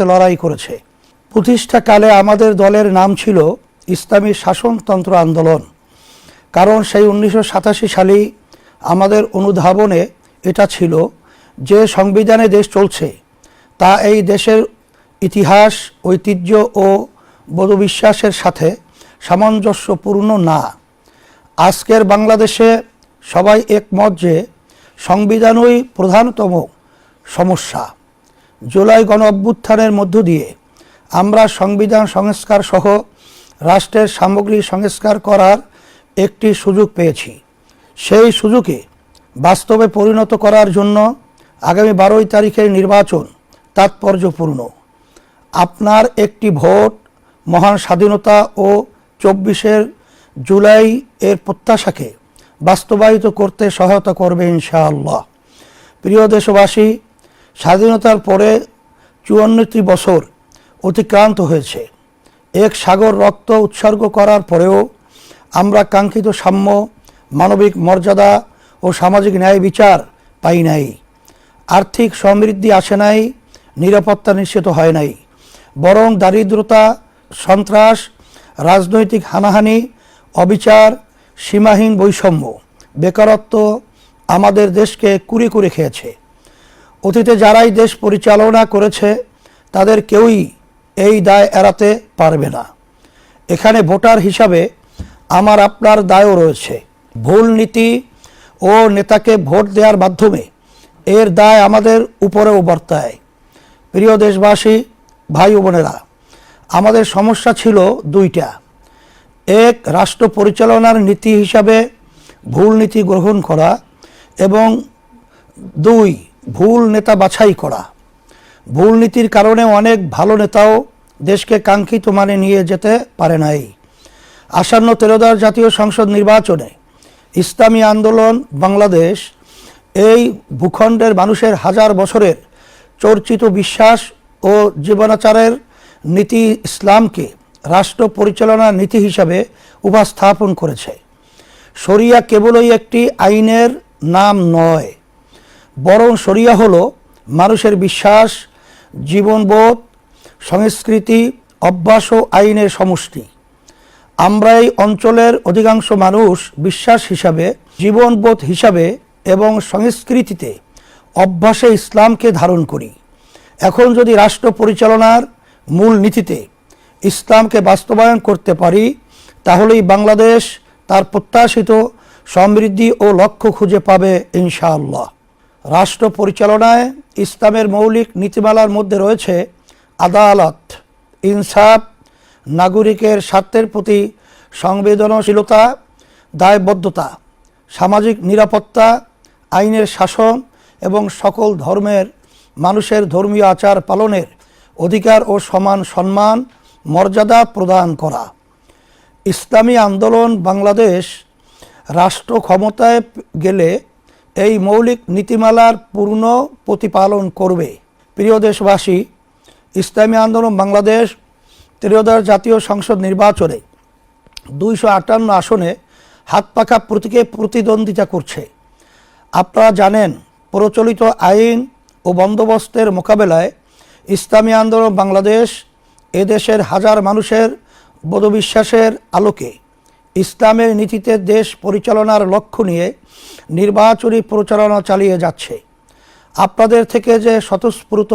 লড়াই করেছে। প্রতিষ্ঠাকালে আমাদের দলের নাম ছিল ইসলামী শাসনতন্ত্র আন্দোলন, কারণ সেই 1987 সালেই আমাদের অনুধাবনে এটা ছিল যে সংবিধানে দেশ চলছে তা এই দেশের ইতিহাস, ঐতিহ্য ও বোধবিশ্বাসের সাথে সামঞ্জস্যপূর্ণ না। আজকের বাংলাদেশে সবাই একমত যে সংবিধানই প্রধানতম সমস্যা। জুলাই গণ অভ্যুত্থানের মধ্য দিয়ে আমরা সংবিধান সংস্কার সহ রাষ্ট্রের সামগ্রিক সংস্কার করার একটি সুযোগ পেয়েছি। সেই সুযোগে বাস্তবে পরিণত করার জন্য আগামী 12 তারিখের নির্বাচন তাৎপর্যপূর্ণ। আপনার একটি ভোট মহান স্বাধীনতা ও 24 জুলাই এর প্রত্যাশাকে বাস্তবায়িত করতে সহায়তা করবে ইনশাআল্লাহ। প্রিয় দেশবাসী, স্বাধীনতার পরে 54টি বছর অতিক্রান্ত হয়েছে। এক সাগর রক্ত উৎসর্গ করার পরেও আমরা কাঙ্ক্ষিত সাম্য, মানবিক মর্যাদা ও সামাজিক ন্যায় বিচার পাই নাই। আর্থিক সমৃদ্ধি আসে নাই, নিরাপত্তা নিশ্চিত হয় নাই, বরং দারিদ্রতা, সন্ত্রাস, রাজনৈতিক হানাহানি, অবিচার, সীমাহীন বৈষম্য, বেকারত্ব আমাদের দেশকে কুরে কুরে খেয়েছে। অতীতে যারাই দেশ পরিচালনা করেছে তাদের কেউই এই দায় এড়াতে পারবে না। এখানে ভোটার হিসাবে আমার আপনার দায়ও রয়েছে। ভুল নীতি ও নেতাকে ভোট দেওয়ার মাধ্যমে এর দায় আমাদের উপরেও বর্তায়। প্রিয় দেশবাসী, ভাই ও বোনেরা, আমাদের সমস্যা ছিল দুইটা। এক, রাষ্ট্র পরিচালনার নীতি হিসাবে ভুল নীতি গ্রহণ করা, এবং 2, ভুল নেতা বাছাই করা। ভুল নীতির কারণে অনেক ভালো নেতাও দেশকে কাঙ্ক্ষিত মানে নিয়ে যেতে পারে নাই। আসন্ন 13বার জাতীয় সংসদ নির্বাচনে ইসলামী আন্দোলন বাংলাদেশ এই ভূখণ্ডের মানুষের হাজার বছরের চর্চিত বিশ্বাস ও জীবনাচারের নীতি ইসলামকে রাষ্ট্র পরিচালনার নীতি হিসাবে উপস্থাপন করেছে। শরিয়া কেবলই একটি আইনের নাম নয়, বরং শরিয়া হলো মানুষের বিশ্বাস, জীবনবোধ, সংস্কৃতি, অভ্যাস ও আইনের সমষ্টি। আমরা এই অঞ্চলের অধিকাংশ মানুষ বিশ্বাস হিসাবে, জীবনবোধ হিসাবে এবং সংস্কৃতিতে, অভ্যাসে ইসলামকে ধারণ করি। এখন যদি রাষ্ট্র পরিচালনার মূল নীতিতে ইসলামকে বাস্তবায়ন করতে পারি, তাহলেই বাংলাদেশ তার প্রত্যাশিত সমৃদ্ধি ও লক্ষ্য খুঁজে পাবে ইনশাআল্লাহ। রাষ্ট্র পরিচালনায় ইসলামের মৌলিক নীতিমালার মধ্যে রয়েছে আদালত, ইনসাফ, নাগরিকের স্বার্থের প্রতি সংবেদনশীলতা, দায়বদ্ধতা, সামাজিক নিরাপত্তা, আইনের শাসন এবং সকল ধর্মের মানুষের ধর্মীয় আচার পালনের অধিকার ও সমান সম্মান, মর্যাদা প্রদান করা। ইসলামী আন্দোলন বাংলাদেশ রাষ্ট্র ক্ষমতায় গেলে এই মৌলিক নীতিমালার পূর্ণ প্রতিপালন করবে। প্রিয় দেশবাসী, ইসলামী আন্দোলন বাংলাদেশ 13বার জাতীয় সংসদ নির্বাচনে 258 আসনে হাতপাখা প্রতীকে প্রতিদ্বন্দ্বিতা করছে। আপনারা জানেন, প্রচলিত আইন ও বন্দোবস্তের মোকাবেলায় ইসলামী আন্দোলন বাংলাদেশ এদেশের হাজার মানুষের বোধবিশ্বাসের আলোকে ইসলামের নীতিতে দেশ পরিচালনার লক্ষ্য নিয়ে নির্বাচনী প্রচারণা চালিয়ে যাচ্ছে। আপনাদের থেকে যে স্বতঃস্ফূর্ত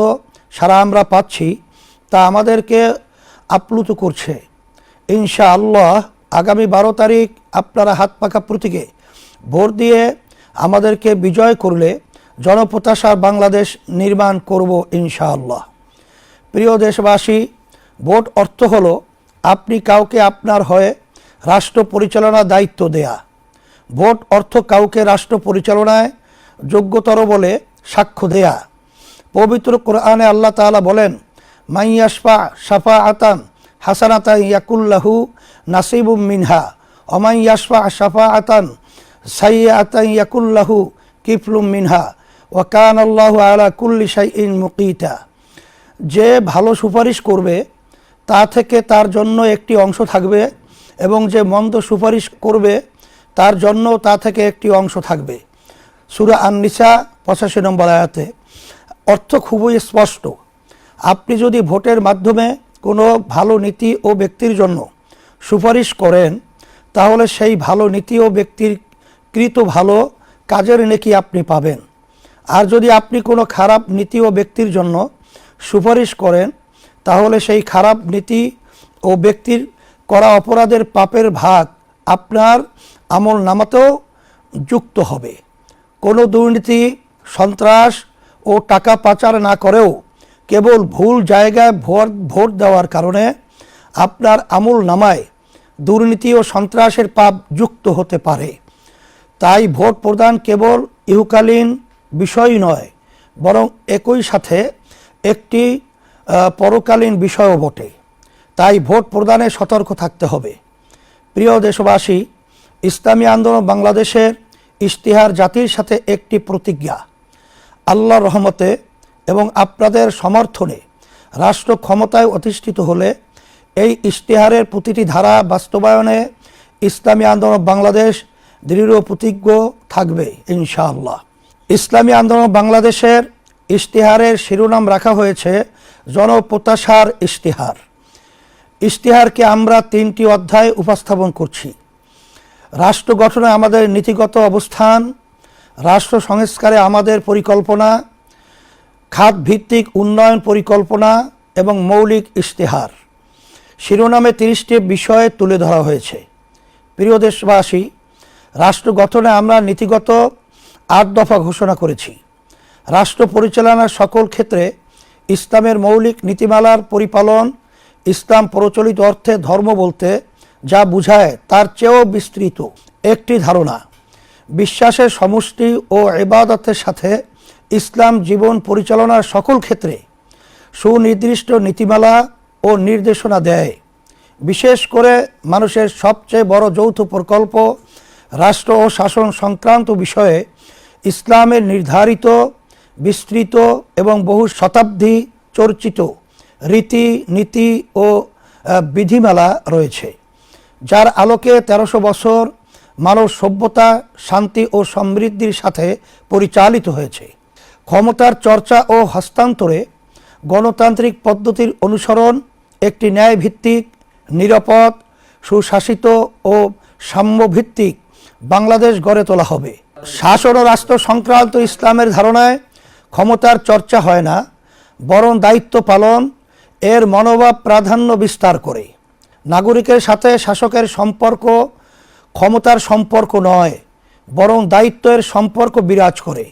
সাড়া আমরা পাচ্ছি তা আমাদেরকে আপ্লুত করছে। ইনশাআল্লাহ আগামী 12 তারিখ আপনারা হাতপাখা প্রতীকে ভোট দিয়ে আমাদেরকে বিজয় করলে জনপ্রত্যাশার বাংলাদেশ নির্মাণ করব ইনশাআল্লাহ। প্রিয় দেশবাসী, ভোট অর্থ হলো আপনি কাউকে আপনার হয়ে রাষ্ট্র পরিচালনার দায়িত্ব দেয়া। ভোট অর্থ কাউকে রাষ্ট্র পরিচালনায় যোগ্যতর বলে সাক্ষ্য দেয়া। পবিত্র কোরআনে আল্লাহ তাআলা বলেন, মাইয়াশফা শাফাআতান হাসানাতান ইয়াকুল্লাহু নাসিবুম মিনহা ওয়া মাইয়াশফা শাফাআতান সাইয়্যাতান ইয়াকুল্লাহু কিফলুম মিনহা ওয়া কানাল্লাহু আলা কুল্লি শাইইন মুকিতা। যে ভালো সুপারিশ করবে তা থেকে তার জন্য একটি অংশ থাকবে, এবং যে মন্দ সুপারিশ করবে তার জন্য তা থেকে একটি অংশ থাকবে। সূরা আন-নিসা 85 নম্বর আয়াতে অর্থ খুবই স্পষ্ট। আপনি যদি ভোটের মাধ্যমে কোনো ভালো নীতি ও ব্যক্তির জন্য সুপারিশ করেন, তাহলে সেই ভালো নীতি ও ব্যক্তির কৃত ভালো কাজের নেকি আপনি পাবেন। আর যদি আপনি কোনো খারাপ নীতি ও ব্যক্তির জন্য সুপারিশ করেন, তাহলে সেই খারাপ নীতি ও ব্যক্তির করা অপরাধের পাপের ভাগ আপনার আমল নামাতেও যুক্ত হবে। কোনো দুর্নীতি, সন্ত্রাস ও টাকা পাচার না করেও কেবল ভুল জায়গায় ভোট দেওয়ার কারণে আপনার আমল নামায় দুর্নীতি ও সন্ত্রাসের পাপ যুক্ত হতে পারে। তাই ভোট প্রদান কেবল ইহকালীন বিষয় নয়, বরং একই সাথে একটি পরকালীন বিষয়ও বটে। তাই ভোট প্রদানে সতর্ক থাকতে হবে। প্রিয় দেশবাসী, ইসলামী আন্দোলন বাংলাদেশের ইশতেহার জাতির সাথে একটি প্রতিজ্ঞা। আল্লাহর রহমতে এবং আপনাদের সমর্থনে রাষ্ট্র ক্ষমতায় অধিষ্ঠিত হলে এই ইশতেহারের প্রতিটি ধারা বাস্তবায়নে ইসলামী আন্দোলন বাংলাদেশ দৃঢ় প্রতিজ্ঞ থাকবে ইনশাআল্লাহ। ইসলামী আন্দোলন বাংলাদেশের ইশতেহারের শিরোনাম রাখা হয়েছে জনপ্রত্যাশার ইশতেহার। ইশতেহারকে আমরা 3টি অধ্যায়ে উপস্থাপন করছি। রাষ্ট্র গঠনে আমাদের নীতিগত অবস্থান, রাষ্ট্র সংস্কারে আমাদের পরিকল্পনা, খাত ভিত্তিক উন্নয়ন পরিকল্পনা এবং মৌলিক ইশতেহার। শিরোনামে 30টি বিষয় তুলে ধরা হয়েছে। প্রিয় দেশবাসী, রাষ্ট্র গঠনে আমরা নীতিগত 8 দফা ঘোষণা করেছি। রাষ্ট্র পরিচালনার সকল ক্ষেত্রে ইসলামের মৌলিক নীতিমালার পরিপালন, ইসলাম প্রচলিত অর্থে ধর্ম বলতে যা বোঝায় তার চেয়েও বিস্তৃত একটি ধারণা। বিশ্বাসের সমষ্টি ও ইবাদতের সাথে ইসলাম জীবন পরিচালনার সকল ক্ষেত্রে সুনির্দিষ্ট নীতিমালা ও নির্দেশনা দেয়। বিশেষ করে মানুষের সবচেয়ে বড় যৌথ প্রকল্প রাষ্ট্র ও শাসন সংক্রান্ত বিষয়ে ইসলামের নির্ধারিত, বিস্তৃত এবং বহু শতাব্দী চর্চিত রীতি নীতি ও বিধিমালা রয়েছে, যার আলোকে 1300 বছর মানব সভ্যতা শান্তি ও সমৃদ্ধির সাথে পরিচালিত হয়েছে। ক্ষমতার চর্চা ও হস্তান্তরে গণতান্ত্রিক পদ্ধতির অনুসরণ একটি ন্যায়ভিত্তিক, নিরাপদ, সুশাসিত ও সাম্যভিত্তিক বাংলাদেশ গড়ে তোলা হবে। শাসন ও রাষ্ট্র সংক্রান্ত ইসলামের ধারণায় ক্ষমতার চর্চা হয় না, বরং দায়িত্ব পালন এর মনোভাব প্রাধান্য বিস্তার করে। নাগরিকের সাথে শাসকের সম্পর্ক ক্ষমতার সম্পর্ক নয়, বরং দায়িত্বের সম্পর্ক বিরাজ করে।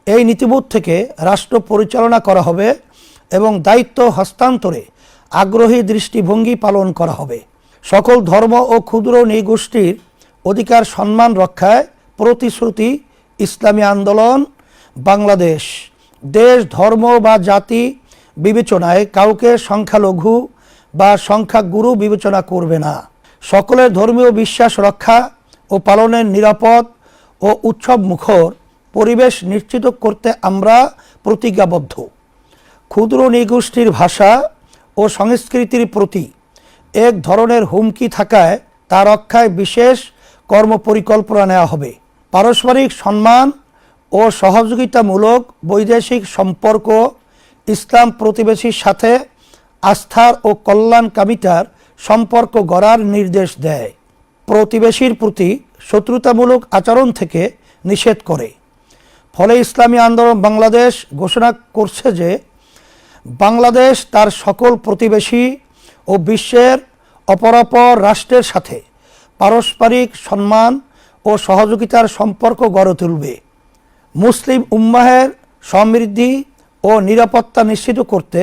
এই নীতিবোধ থেকে রাষ্ট্র পরিচালনা করা হবে এবং দায়িত্ব হস্তান্তরে আগ্রহী দৃষ্টিভঙ্গি পালন করা হবে। সকল ধর্ম ও ক্ষুদ্র নৃগোষ্ঠীর অধিকার সম্মান রক্ষায় প্রতিশ্রুতি ইসলামী আন্দোলন বাংলাদেশ দেশ, ধর্ম বা জাতি বিবেচনায় কাউকে সংখ্যালঘু বা সংখ্যাগুরু বিবেচনা করবে না। সকলের ধর্মীয় বিশ্বাস রক্ষা ও পালনের নিরাপদ ও উৎসব মুখর পরিবেশ নিশ্চিত করতে আমরা প্রতিজ্ঞাবদ্ধ। ক্ষুদ্র নৃগোষ্ঠীর ভাষা ও সংস্কৃতির প্রতি এক ধরনের হুমকি থাকায় তা রক্ষায় বিশেষ কর্মপরিকল্পনা নেওয়া হবে। পারস্পরিক সম্মান ও সহযোগিতামূলক বৈদেশিক সম্পর্ক ইসলাম প্রতিবেশীর সাথে আস্থার ও কল্যাণকামিতার সম্পর্ক গড়ার নির্দেশ দেয়। প্রতিবেশীর প্রতি শত্রুতামূলক আচরণ থেকে নিষেধ করে। ফলে ইসলামী আন্দোলন বাংলাদেশ ঘোষণা করছে যে বাংলাদেশ তার সকল প্রতিবেশী ও বিশ্বের অপরাপর রাষ্ট্রের সাথে পারস্পরিক সম্মান ও সহযোগিতার সম্পর্ক গড়ে তুলবে। মুসলিম উম্মাহের সমৃদ্ধি ও নিরাপত্তা নিশ্চিত করতে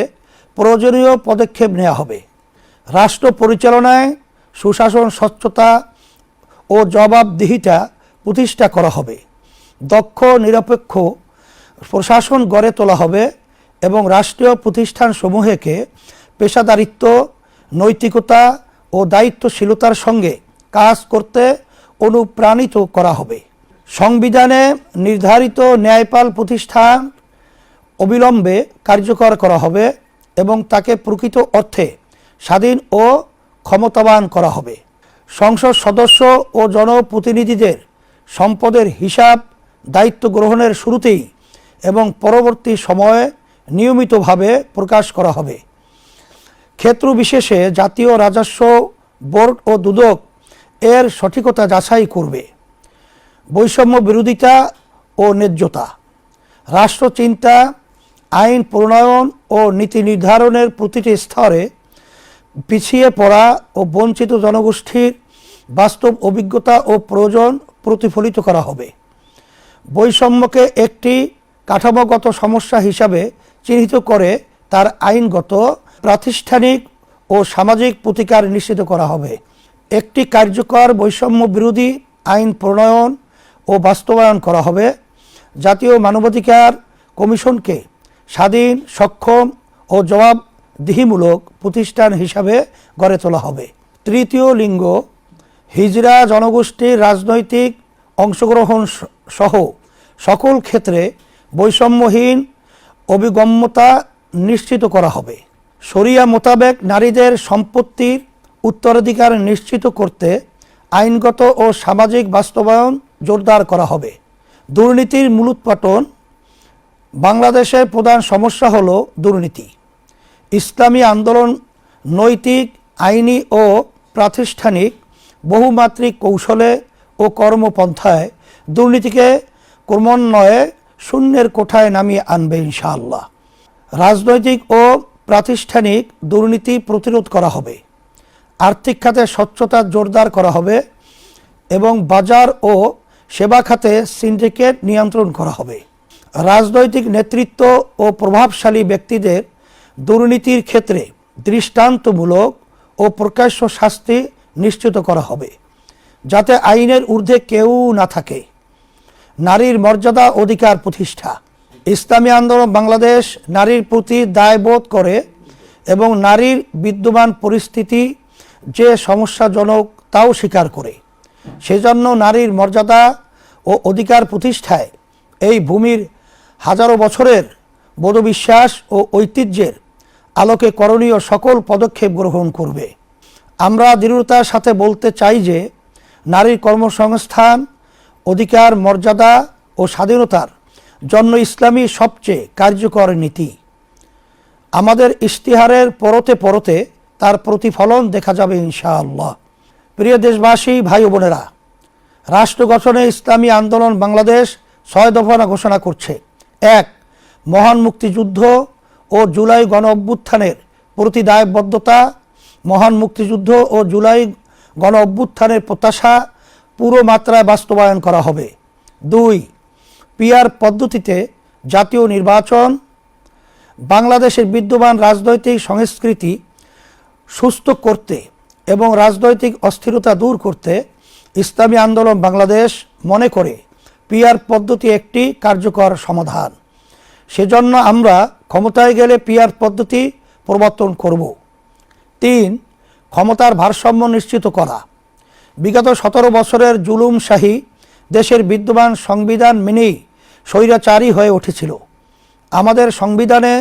প্রয়োজনীয় পদক্ষেপ নেওয়া হবে। রাষ্ট্র পরিচালনায় সুশাসন, স্বচ্ছতা ও জবাবদিহিতা প্রতিষ্ঠা করা হবে। দক্ষ নিরপেক্ষ প্রশাসন গড়ে তোলা হবে এবং রাষ্ট্রীয় প্রতিষ্ঠানসমূহকে পেশাদারিত্ব, নৈতিকতা ও দায়িত্বশীলতার সঙ্গে কাজ করতে অনুপ্রাণিত করা হবে। সংবিধানে নির্ধারিত ন্যায়পাল প্রতিষ্ঠান অবিলম্বে কার্যকর করা হবে এবং তাকে প্রকৃত অর্থে স্বাধীন ও ক্ষমতাবান করা হবে। সংসদ সদস্য ও জনপ্রতিনিধিদের সম্পদের হিসাব দায়িত্ব গ্রহণের শুরুতেই এবং পরবর্তী সময়ে নিয়মিতভাবে প্রকাশ করা হবে। ক্ষেত্র বিশেষে জাতীয় রাজস্ব বোর্ড ও দুদক এর সঠিকতা যাচাই করবে। বৈষম্য বিরোধিতা ও ন্যায্যতা, রাষ্ট্রচিন্তা, আইন প্রণয়ন ও নীতি নির্ধারণের প্রতিটি স্তরে পিছিয়ে পড়া ও বঞ্চিত জনগোষ্ঠীর বাস্তব অভিজ্ঞতা ও প্রয়োজন প্রতিফলিত করা হবে। বৈষম্যকে একটি কাঠামোগত সমস্যা হিসাবে চিহ্নিত করে তার আইনগত, প্রাতিষ্ঠানিক ও সামাজিক প্রতিকার নিশ্চিত করা হবে। একটি কার্যকর বৈষম্য বিরোধী আইন প্রণয়ন ও বাস্তবায়ন করা হবে। জাতীয় মানবাধিকার কমিশনকে স্বাধীন, সক্ষম ও জবাবদিহিমূলক প্রতিষ্ঠান হিসাবে গড়ে তোলা হবে। তৃতীয় লিঙ্গ, হিজড়া জনগোষ্ঠীর রাজনৈতিক অংশগ্রহণ সহ সকল ক্ষেত্রে বৈষম্যহীন অভিগম্যতা নিশ্চিত করা হবে। শরিয়া মোতাবেক নারীদের সম্পত্তির উত্তরাধিকার নিশ্চিত করতে আইনগত ও সামাজিক বাস্তবায়ন জোরদার করা হবে। দুর্নীতির মূলোৎপাটন, বাংলাদেশের প্রধান সমস্যা হলো দুর্নীতি। ইসলামী আন্দোলন নৈতিক, আইনি ও প্রাতিষ্ঠানিক বহুমাত্রিক কৌশলে ও কর্মপন্থায় দুর্নীতিকে ক্রমান্বয়ে শূন্যের কোঠায় নামিয়ে আনবে ইনশাআল্লাহ। রাজনৈতিক ও প্রাতিষ্ঠানিক দুর্নীতি প্রতিরোধ করা হবে। আর্থিক খাতে স্বচ্ছতা জোরদার করা হবে এবং বাজার ও সেবা খাতে সিন্ডিকেট নিয়ন্ত্রণ করা হবে। রাজনৈতিক নেতৃত্ব ও প্রভাবশালী ব্যক্তিদের দুর্নীতির ক্ষেত্রে দৃষ্টান্তমূলক ও প্রকাশ্য শাস্তি নিশ্চিত করা হবে, যাতে আইনের ঊর্ধ্বে কেউ না থাকে। নারীর মর্যাদা অধিকার প্রতিষ্ঠা, ইসলামী আন্দোলন বাংলাদেশ নারীর প্রতি দায়বোধ করে এবং নারীর বিদ্যমান পরিস্থিতি যে সমস্যাজনক তাও স্বীকার করে। সেজন্য নারীর মর্যাদা ও অধিকার প্রতিষ্ঠায় এই ভূমির হাজারো বছরের বোধবিশ্বাস ও ঐতিহ্যের আলোকে করণীয় সকল পদক্ষেপ গ্রহণ করবে। আমরা দৃঢ়তার সাথে বলতে চাই যে নারীর কর্মসংস্থান, অধিকার, মর্যাদা ও স্বাধীনতার জন্য ইসলামী সবচেয়ে কার্যকর নীতি। আমাদের ইশতিহারের পরতে পরতে তার প্রতিফলন দেখা যাবে ইনশাআল্লাহ। প্রিয় দেশবাসী, ভাই ও বোনেরা, রাষ্ট্র গঠনে ইসলামী আন্দোলন বাংলাদেশ 6 দফা ঘোষণা করছে। 1. মহান মুক্তিযুদ্ধ ও জুলাই গণ অভ্যুত্থানের প্রতি দায়বদ্ধতা। মহান মুক্তিযুদ্ধ ও জুলাই গণ অভ্যুত্থানের প্রত্যাশা পুরো মাত্রায় বাস্তবায়ন করা হবে। 2. পিআর পদ্ধতিতে জাতীয় নির্বাচন। বাংলাদেশের বিদ্যমান রাজনৈতিক সংস্কৃতি সুস্থ করতে এবং রাজনৈতিক অস্থিরতা দূর করতে ইসলামী আন্দোলন বাংলাদেশ মনে করে পিআর পদ্ধতি একটি কার্যকর সমাধান। সেজন্য আমরা ক্ষমতায় গেলে পিআর পদ্ধতি প্রবর্তন করব। 3. ক্ষমতার ভারসাম্য নিশ্চিত করা। বিগত 17 বছরের জুলুমশাহী দেশের বিদ্যমান সংবিধান মেনেই স্বৈরাচারী হয়ে উঠেছিল। আমাদের সংবিধানে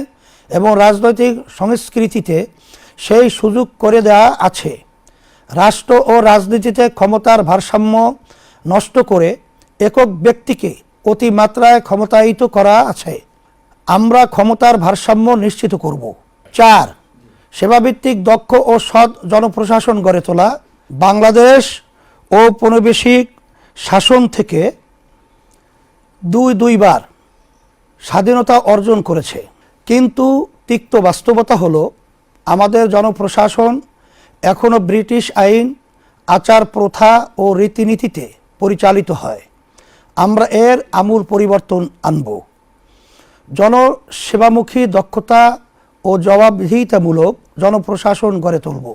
এবং রাজনৈতিক সংস্কৃতিতে সেই সুযোগ করে দেওয়া আছে। রাষ্ট্র ও রাজনীতিতে ক্ষমতার ভারসাম্য নষ্ট করে একক ব্যক্তিকে অতিমাত্রায় ক্ষমতায়িত করা আছে। আমরা ক্ষমতার ভারসাম্য নিশ্চিত করব। 4. সেবাভিত্তিক দক্ষ ও সৎ জনপ্রশাসন গড়ে তোলা। বাংলাদেশ ঔপনিবেশিক শাসন থেকে দুইবার স্বাধীনতা অর্জন করেছে, কিন্তু তিক্ত বাস্তবতা হলো আমাদের জনপ্রশাসন এখনও ব্রিটিশ আইন, আচার, প্রথা ও রীতিনীতিতে পরিচালিত হয়। আমরা এর আমূল পরিবর্তন আনব। জনসেবামুখী, দক্ষতা ও জবাবদিহিতামূলক জনপ্রশাসন গড়ে তুলব।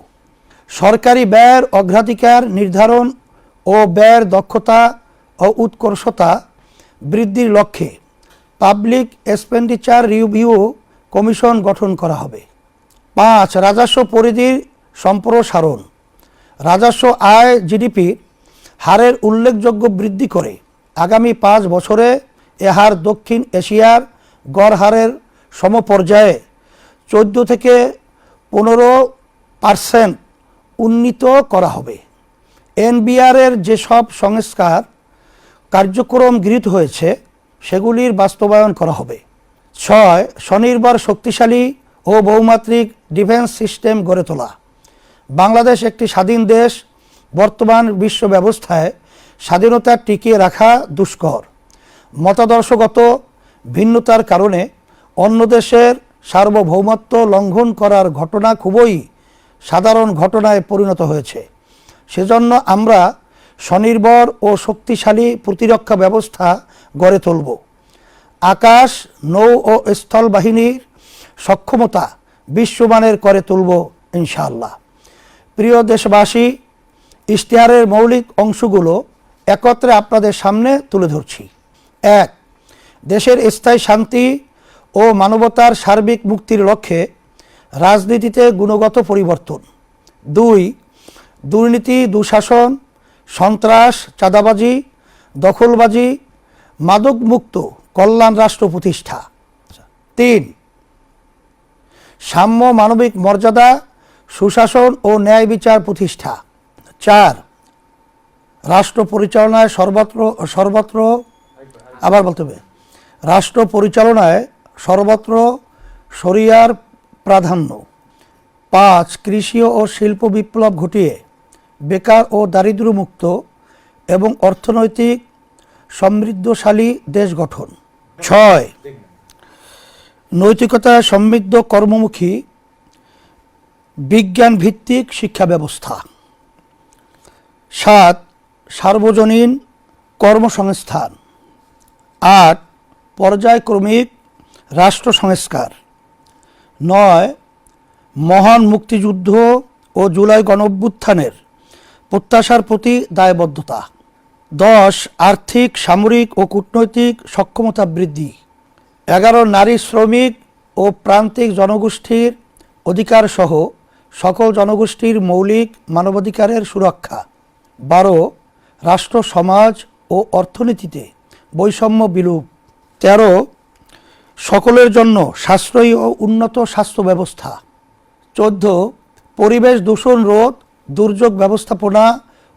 সরকারি ব্যয়ের অগ্রাধিকার নির্ধারণ ও ব্যয়ের দক্ষতা ও উৎকর্ষতা বৃদ্ধির লক্ষ্যে পাবলিক এক্সপেন্ডিচার রিভিউ কমিশন গঠন করা হবে। 5. রাজস্ব পরিধির সম্প্রসারণ। রাজস্ব আয় জিডিপির হারের উল্লেখযোগ্য বৃদ্ধি করে আগামী 5 বছরে এ হার দক্ষিণ এশিয়ার গড় হারের সমপর্যায়ে 14 থেকে 15% উন্নীত করা হবে। এনবিআরের যেসব সংস্কার কার্যক্রম গৃহীত হয়েছে সেগুলির বাস্তবায়ন করা হবে। ছয়, স্বনির্ভর শক্তিশালী ও বহুমাত্রিক ডিফেন্স সিস্টেম গড়ে তোলা। বাংলাদেশ একটি স্বাধীন দেশ। বর্তমান বিশ্ব ব্যবস্থায় স্বাধীনতা টিকিয়ে রাখা দুষ্কর। মতাদর্শগত ভিন্নতার কারণে অন্য দেশের সার্বভৌমত্ব লঙ্ঘন করার ঘটনা খুবই সাধারণ ঘটনায় পরিণত হয়েছে। সেজন্য আমরা স্বনির্ভর ও শক্তিশালী প্রতিরক্ষা ব্যবস্থা গড়ে তুলব। আকাশ, নৌ ও স্থল বাহিনীর সক্ষমতা বিশ্বমানের করে তুলব ইনশাআল্লাহ। প্রিয় দেশবাসী, ইশতেহারের মৌলিক অংশগুলো একত্রে আপনাদের সামনে তুলে ধরছি। ১. দেশের স্থায়ী শান্তি ও মানবতার সার্বিক মুক্তির লক্ষ্যে রাজনীতিতে গুণগত পরিবর্তন। ২. দুর্নীতি, দুঃশাসন, সন্ত্রাস, চাঁদাবাজি, দখলবাজি, মাদকমুক্ত কল্যাণ রাষ্ট্র প্রতিষ্ঠা। ৩. সাম্য, মানবিক মর্যাদা, সুশাসন ও ন্যায় বিচার প্রতিষ্ঠা। ৪. রাষ্ট্র পরিচালনায় রাষ্ট্র পরিচালনায় সর্বত্র শরিয়ার প্রাধান্য। ৫. কৃষি ও শিল্প বিপ্লব ঘটিয়ে বেকার ও দারিদ্র্যমুক্ত এবং অর্থনৈতিক সমৃদ্ধশালী দেশ গঠন। ৬. নৈতিকতা সমৃদ্ধ কর্মমুখী বিজ্ঞান ভিত্তিক শিক্ষা ব্যবস্থা। ৭. সার্বজনীন কর্মসংস্থান। ৮. পর্যায়ক্রমিক রাষ্ট্র সংস্কার। ৯. মহান মুক্তিযুদ্ধ ও জুলাই গণঅভ্যুত্থানের প্রত্যাশার প্রতি দায়বদ্ধতা। ১০. আর্থিক, সামরিক ও কূটনৈতিক সক্ষমতা বৃদ্ধি। ১১. নারী, শ্রমিক ও প্রান্তিক জনগোষ্ঠীর অধিকার সহ সকল জনগোষ্ঠীর মৌলিক মানবাধিকারের সুরক্ষা। ১২. রাষ্ট্র, সমাজ ও অর্থনীতিতে বৈষম্য বিলোপ। ১৩. সকলের জন্য সাশ্রয়ী ও উন্নত স্বাস্থ্য ব্যবস্থা। ১৪. পরিবেশ দূষণ রোধ, দুর্যোগ ব্যবস্থাপনা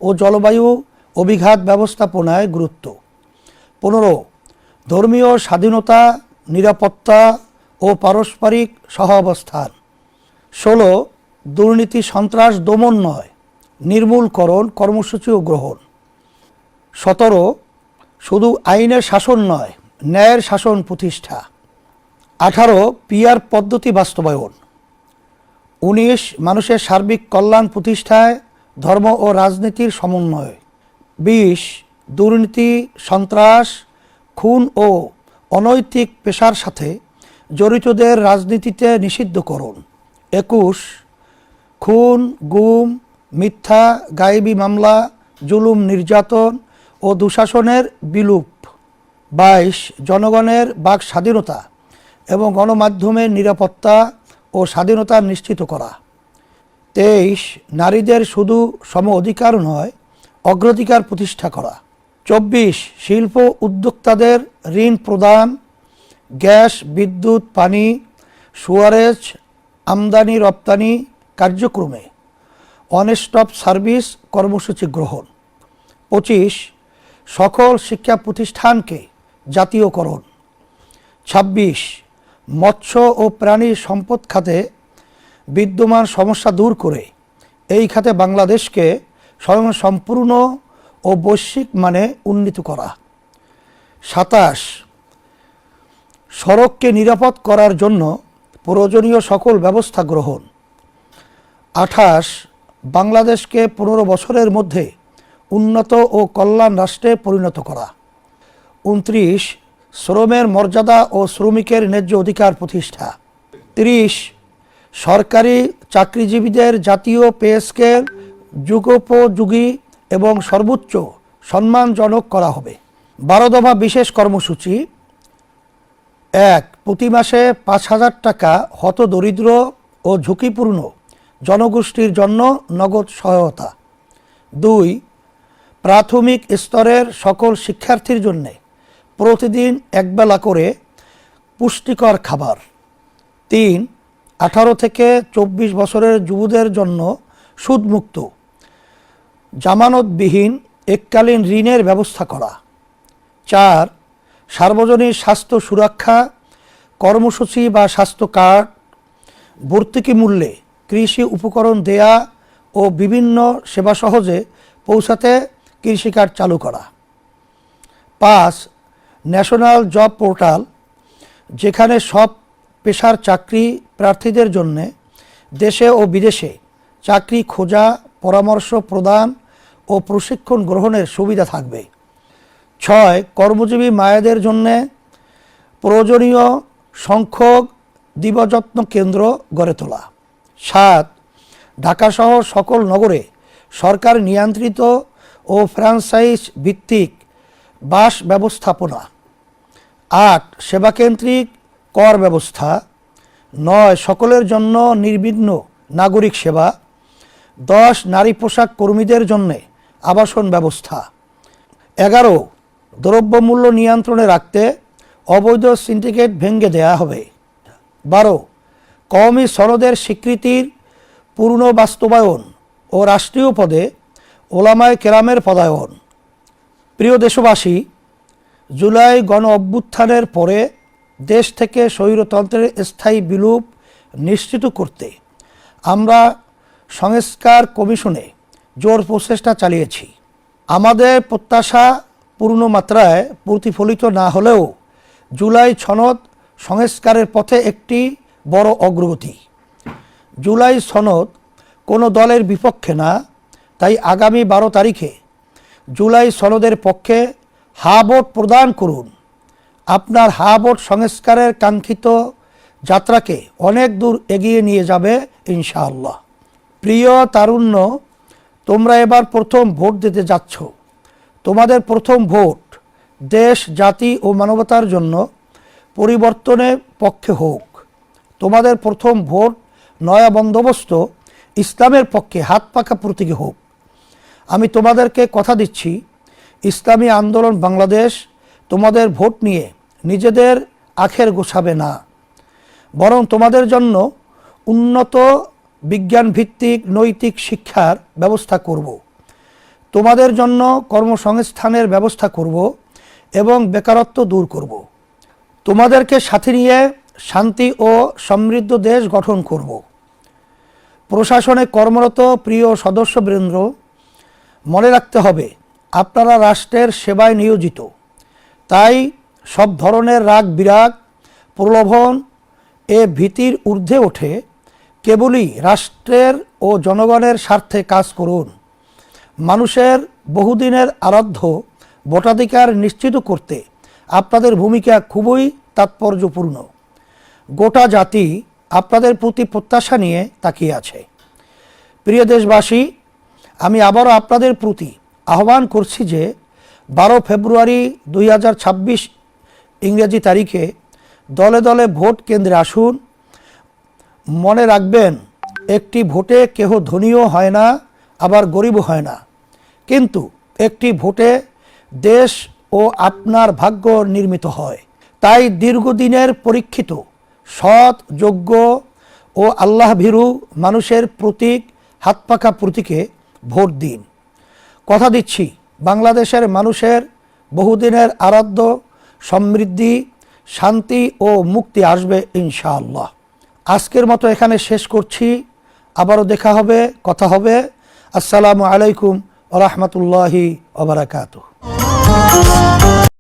ও জলবায়ু অভিঘাত ব্যবস্থাপনায় গুরুত্ব। ১৫. ধর্মীয় স্বাধীনতা, নিরাপত্তা ও পারস্পরিক সহাবস্থান। ১৬. দুর্নীতি, সন্ত্রাস দমন নয়, নির্মূলকরণ কর্মসূচি ও গ্রহণ। ১৭. শুধু আইনের শাসন নয়, ন্যায়ের শাসন প্রতিষ্ঠা। ১৮. পিআর পদ্ধতি বাস্তবায়ন। ১৯. মানুষের সার্বিক কল্যাণ প্রতিষ্ঠায় ধর্ম ও রাজনীতির সমন্বয়। ২০. দুর্নীতি, সন্ত্রাস, খুন ও অনৈতিক পেশার সাথে জড়িতদের রাজনীতিতে নিষিদ্ধকরণ। ২১. খুন, গুম, মিথ্যা, গায়েবী মামলা, জুলুম, নির্যাতন ও দুঃশাসনের বিলোপ। ২২. জনগণের বাক স্বাধীনতা এবং গণমাধ্যমের নিরাপত্তা ও স্বাধীনতা নিশ্চিত করা। ২৩. নারীদের শুধু সম অধিকার নয়, অগ্রাধিকার প্রতিষ্ঠা করা। ২৪. শিল্প উদ্যোক্তাদের ঋণ প্রদান, গ্যাস, বিদ্যুৎ, পানি, সুয়ারেজ, আমদানি রপ্তানি কার্যক্রমে ওয়ান স্টপ সার্ভিস কর্মসূচি গ্রহণ। ২৫. সকল শিক্ষা প্রতিষ্ঠানকে জাতীয়করণ। ২৬. মৎস্য ও প্রাণী সম্পদ খাতে বিদ্যমান সমস্যা দূর করে এই খাতে বাংলাদেশকে স্বয়ংসম্পূর্ণ ও বৈশ্বিক মানে উন্নীত করা। ২৭. সড়ককে নিরাপদ করার জন্য প্রয়োজনীয় সকল ব্যবস্থা গ্রহণ। ২৮. বাংলাদেশকে ১৫ বছরের মধ্যে উন্নত ও কল্যাণ রাষ্ট্রে পরিণত করা। ২৯. শ্রমের মর্যাদা ও শ্রমিকের ন্যায্য অধিকার প্রতিষ্ঠা। ৩০. সরকারি চাকরিজীবীদের জাতীয় পে স্কেল যুগোপযোগী এবং সর্বোচ্চ সম্মানজনক করা হবে। ১২ দফা বিশেষ কর্মসূচি। ১. প্রতি মাসে ৫,০০০ টাকা হতদরিদ্র ও ঝুঁকিপূর্ণ জনগোষ্ঠীর জন্য নগদ সহায়তা। ২. প্রাথমিক স্তরের সকল শিক্ষার্থীর জন্যে প্রতিদিন একবেলা করে পুষ্টিকর খাবার। ৩. ১৮ থেকে ২৪ বছরের যুবদের জন্য সুদমুক্ত জামানতবিহীন এককালীন ঋণের ব্যবস্থা করা। ৪. সার্বজনীন স্বাস্থ্য সুরক্ষা, কর্মসূচি বা স্বাস্থ্য কার্ড, ভর্তুকি মূল্যে কৃষি উপকরণ দেয়া ও বিভিন্ন সেবা সহজে পৌঁছাতে কৃষিকার্ড চালু করা। 5. ন্যাশনাল জব পোর্টাল, যেখানে সব পেশার চাকরি প্রার্থীদের জন্য দেশে ও বিদেশে চাকরি খোঁজা, পরামর্শ প্রদান ও প্রশিক্ষণ গ্রহণের সুবিধা থাকবে। 6. কর্মজীবী মায়েদের জন্য প্রয়োজনীয় সংখ্যক দিবযত্ন কেন্দ্র গড়ে তোলা। 7. ঢাকাসহ সকল নগরে সরকার নিয়ন্ত্রিত ও ফ্র্যাঞ্চাইজ ভিত্তিক বাস ব্যবস্থাপনা। 8. সেবাকেন্দ্রিক কর ব্যবস্থা। 9. সকলের জন্য নির্বিঘ্ন নাগরিক সেবা। 10. নারী পোশাক কর্মীদের জন্য আবাসন ব্যবস্থা। 11. দ্রব্যমূল্য নিয়ন্ত্রণে রাখতে অবৈধ সিন্ডিকেট ভেঙে দেয়া হবে। 12. কওমি সনদের স্বীকৃতির পূর্ণ বাস্তবায়ন ও রাষ্ট্রীয় পদে ওলামায়ে কেরামের পদায়ন। প্রিয় দেশবাসী, জুলাই গণ অভ্যুত্থানের পরে দেশ থেকে স্বৈরতন্ত্রের স্থায়ী বিলুপ নিশ্চিত করতে আমরা সংস্কার কমিশনে জোর প্রচেষ্টা চালিয়েছি। আমাদের প্রত্যাশা পূর্ণ মাত্রায় প্রতিফলিত না হলেও জুলাই সনদ সংস্কারের পথে একটি বড় অগ্রগতি। জুলাই সনদ কোনো দলের বিপক্ষে না, তাই আগামী 12 তারিখে জুলাই সনদের পক্ষে হা ভোট প্রদান করুন। আপনার হা ভোট সংস্কারের কাঙ্ক্ষিত যাত্রাকে অনেক দূর এগিয়ে নিয়ে যাবে ইনশাআল্লাহ। প্রিয় তারুণ্য, তোমরা এবার প্রথম ভোট দিতে যাচ্ছ। তোমাদের প্রথম ভোট দেশ, জাতি ও মানবতার জন্য পরিবর্তনের পক্ষে হোক। তোমাদের প্রথম ভোট নয়া বন্দোবস্ত ইসলামের পক্ষে হাত পাকা প্রতীকী হোক। আমি তোমাদেরকে কথা দিচ্ছি, ইসলামী আন্দোলন বাংলাদেশ তোমাদের ভোট নিয়ে নিজেদের আখের গোছাবে না, বরং তোমাদের জন্য উন্নত বিজ্ঞানভিত্তিক নৈতিক শিক্ষার ব্যবস্থা করব। তোমাদের জন্য কর্মসংস্থানের ব্যবস্থা করব এবং বেকারত্ব দূর করব। তোমাদেরকে সাথে নিয়ে শান্তি ও সমৃদ্ধ দেশ গঠন করব। প্রশাসনে কর্মরত প্রিয় সদস্যবৃন্দ, মনে রাখতে হবে আপনারা রাষ্ট্রের সেবায় নিয়োজিত। তাই সব ধরনের রাগ বিরাগ, প্রলোভন এ ভীতির ঊর্ধ্বে ওঠে কেবলই রাষ্ট্রের ও জনগণের স্বার্থে কাজ করুন। মানুষের বহুদিনের আরাধ্য ভোটাধিকার নিশ্চিত করতে আপনাদের ভূমিকা খুবই তাৎপর্যপূর্ণ। গোটা জাতি আপনাদের প্রতি প্রত্যাশা নিয়ে তাকিয়ে আছে। প্রিয় দেশবাসী, আমি আবারও আপনাদের প্রতি আহ্বান করছি যে 12 ফেব্রুয়ারি 2026 ইংরেজি তারিখে দলে দলে ভোট কেন্দ্রে আসুন। মনে রাখবেন, একটি ভোটে কেহ ধনীও হয় না, আবার গরিবও হয় না, কিন্তু একটি ভোটে দেশ ও আপনার ভাগ্য নির্মিত হয়। তাই দীর্ঘদিনের পরীক্ষিত সৎ, যোগ্য ও আল্লাহভীরু মানুষের প্রতীক, হাতপাখা প্রতীকে ভোট দিন। কথা দিচ্ছি, বাংলাদেশের মানুষের বহুদিনের আরাধ্য সমৃদ্ধি, শান্তি ও মুক্তি আসবে ইনশাআল্লাহ। আজকের মতো এখানে শেষ করছি। আবারও দেখা হবে, কথা হবে। আসসালামু আলাইকুম ওয়া রাহমাতুল্লাহি ওয়া বারাকাতুহু।